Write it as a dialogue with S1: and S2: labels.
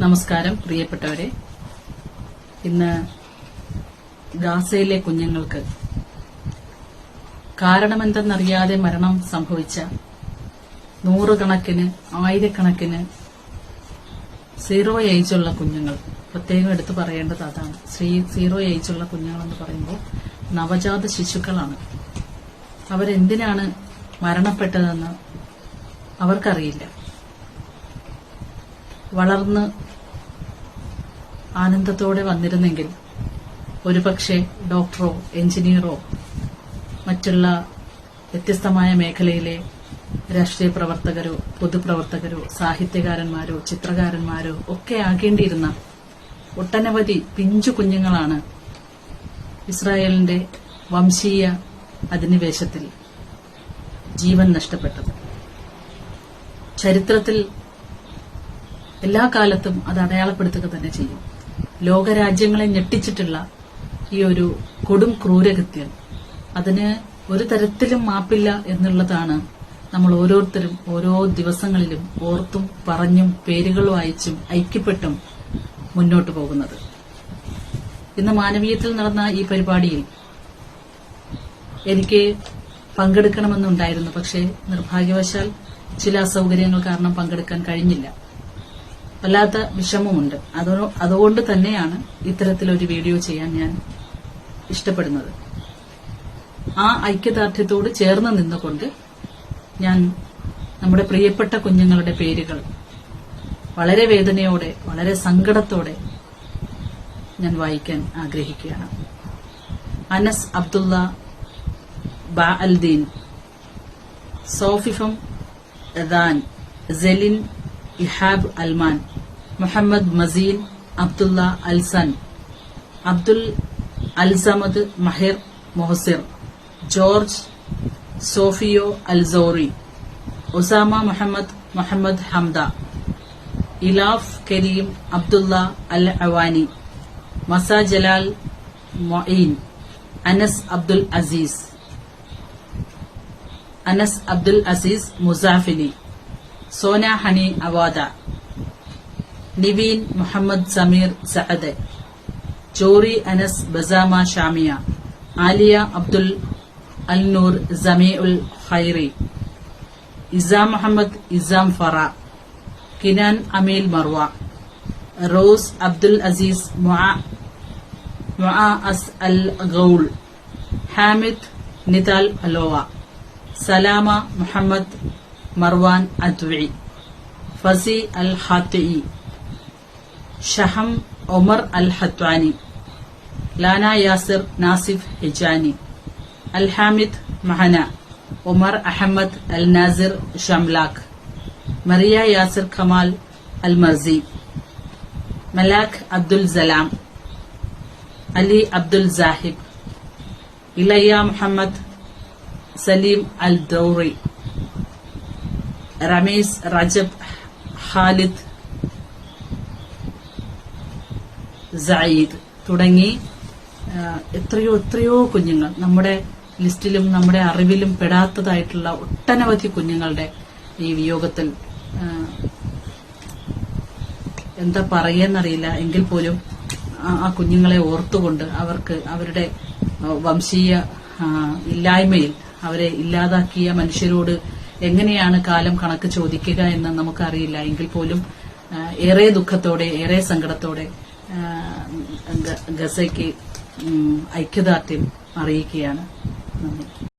S1: നമസ്കാരം പ്രിയപ്പെട്ടവരെ. ഇന്ന് ഗാസയിലെ കുഞ്ഞുങ്ങൾക്ക് കാരണമെന്തെന്നറിയാതെ മരണം സംഭവിച്ച നൂറുകണക്കിന് ആയിരക്കണക്കിന് സീറോ ഏജുള്ള കുഞ്ഞുങ്ങൾ, പ്രത്യേകം എടുത്തു പറയേണ്ടത് അതാണ്. സീറോ ഏജുള്ള കുഞ്ഞുങ്ങളെന്ന് പറയുമ്പോൾ നവജാത ശിശുക്കളാണ്. അവരെന്തിനാണ് മരണപ്പെട്ടതെന്ന് അവർക്കറിയില്ല. വളർന്ന് ആനന്ദത്തോടെ വന്നിരുന്നെങ്കിൽ ഒരുപക്ഷെ ഡോക്ടറോ എഞ്ചിനീയറോ മറ്റുള്ള വ്യത്യസ്തമായ മേഖലയിലെ രാഷ്ട്രീയ പ്രവർത്തകരോ പൊതുപ്രവർത്തകരോ സാഹിത്യകാരന്മാരോ ചിത്രകാരന്മാരോ ഒക്കെ ആകേണ്ടിയിരുന്ന ഒട്ടനവധി പിഞ്ചു കുഞ്ഞുങ്ങളാണ് ഇസ്രായേലിന്റെ വംശീയ അധിനിവേശത്തിൽ ജീവൻ നഷ്ടപ്പെട്ടത്. ചരിത്രത്തിൽ എല്ലാ കാലത്തും അത് അടയാളപ്പെടുത്തുക തന്നെ ചെയ്യും. ലോകരാജ്യങ്ങളെ ഞെട്ടിച്ചിട്ടുള്ള ഈ ഒരു കൊടും ക്രൂരകൃത്യം, അതിന് ഒരു തരത്തിലും മാപ്പില്ല എന്നുള്ളതാണ് നമ്മൾ ഓരോരുത്തരും ഓരോ ദിവസങ്ങളിലും ഓർത്തും പറഞ്ഞും പേരുകൾ വായിച്ചും ഐക്യപ്പെട്ടും മുന്നോട്ടു പോകുന്നത്. ഇന്ന് മാനവീയത്തിൽ നടന്ന ഈ പരിപാടിയിൽ എനിക്ക് പങ്കെടുക്കണമെന്നുണ്ടായിരുന്നു. പക്ഷേ നിർഭാഗ്യവശാൽ ചില അസൌകര്യങ്ങൾ കാരണം പങ്കെടുക്കാൻ കഴിഞ്ഞില്ല. വല്ലാത്ത വിഷമമുണ്ട്. അതുകൊണ്ട് തന്നെയാണ് ഇത്തരത്തിലൊരു വീഡിയോ ചെയ്യാൻ ഞാൻ ഇഷ്ടപ്പെടുന്നത്. ആ ഐക്യദാർഢ്യത്തോട് ചേർന്ന് നിന്നുകൊണ്ട് ഞാൻ നമ്മുടെ പ്രിയപ്പെട്ട കുഞ്ഞുങ്ങളുടെ പേരുകൾ വളരെ വേദനയോടെ വളരെ സങ്കടത്തോടെ ഞാൻ വായിക്കാൻ ആഗ്രഹിക്കുകയാണ്. അനസ് അബ്ദുള്ള ബാ അൽദീൻ, സോഫിഫം ദാൻ, Selin Ihab Alman, Muhammad Mazin Abdullah അൽസൻ, അബ്ദുൽ അൽസമദ് മഹിർ മൊഹസിർ, ജോർജ് സോഫിയോ അൽസോറി, Osama Muhammad Hamda, Ilaf Karim Abdullah Al Awani, Masa Jalal Moin, Anas Abdul Aziz മുസാഫിലി, Sona Hani Awada, Niveen Muhammad Samir Saad, Jori Anas Bassama ഷാമിയ, Aliya Abdul Al Noor സമീഉൽ ഖൈറി, Issam Muhammad Issam Farah, Kinan Amil Marwa, Rose Abdul Aziz മുആഅസ് അൽ ഗൌൾ, Hamid Nidal അലോവ, സലാമ Muhammad Marwan അദ്വി, fuzzy അൽ ഹാത്തിഇ, ഷഹം ഒമർ അൽ ഹത്വാനി, ലാന യാസിർ നാസിഫ് ഹിജാനി, അൽ ഹാമിദ് മഹന, ഒമർ അഹമ്മദ് അൽ നാസിർ ഷംലാഖ്, മറിയ യാസിർ ഖമാൽ അൽ mercy, മലാഖ് Abdul Salam, Ali Abdul Sahib, ഇലയ്യ മുഹമ്മദ് സലീം അൽ ദൌറി, റമീസ് റജബ് ഖാലിദ് സയീദ് തുടങ്ങി എത്രയോ കുഞ്ഞുങ്ങൾ നമ്മുടെ ലിസ്റ്റിലും നമ്മുടെ അറിവിലും പെടാത്തതായിട്ടുള്ള ഒട്ടനവധി കുഞ്ഞുങ്ങളുടെ ഈ വിയോഗത്തിൽ എന്താ പറയുന്നറിയില്ല. എങ്കിൽ പോലും ആ കുഞ്ഞുങ്ങളെ ഓർത്തുകൊണ്ട് അവർക്ക് അവരുടെ വംശീയ ഇല്ലായ്മയിൽ അവരെ ഇല്ലാതാക്കിയ മനുഷ്യരോട് എങ്ങനെയാണ് കാലം കണക്ക് ചോദിക്കുക എന്ന് നമുക്കറിയില്ല. എങ്കിൽ പോലും ഏറെ ദുഃഖത്തോടെ ഏറെ സങ്കടത്തോടെ ഗസയ്ക്ക് ഐക്യദാർഢ്യം അറിയിക്കുകയാണ്. നന്ദി.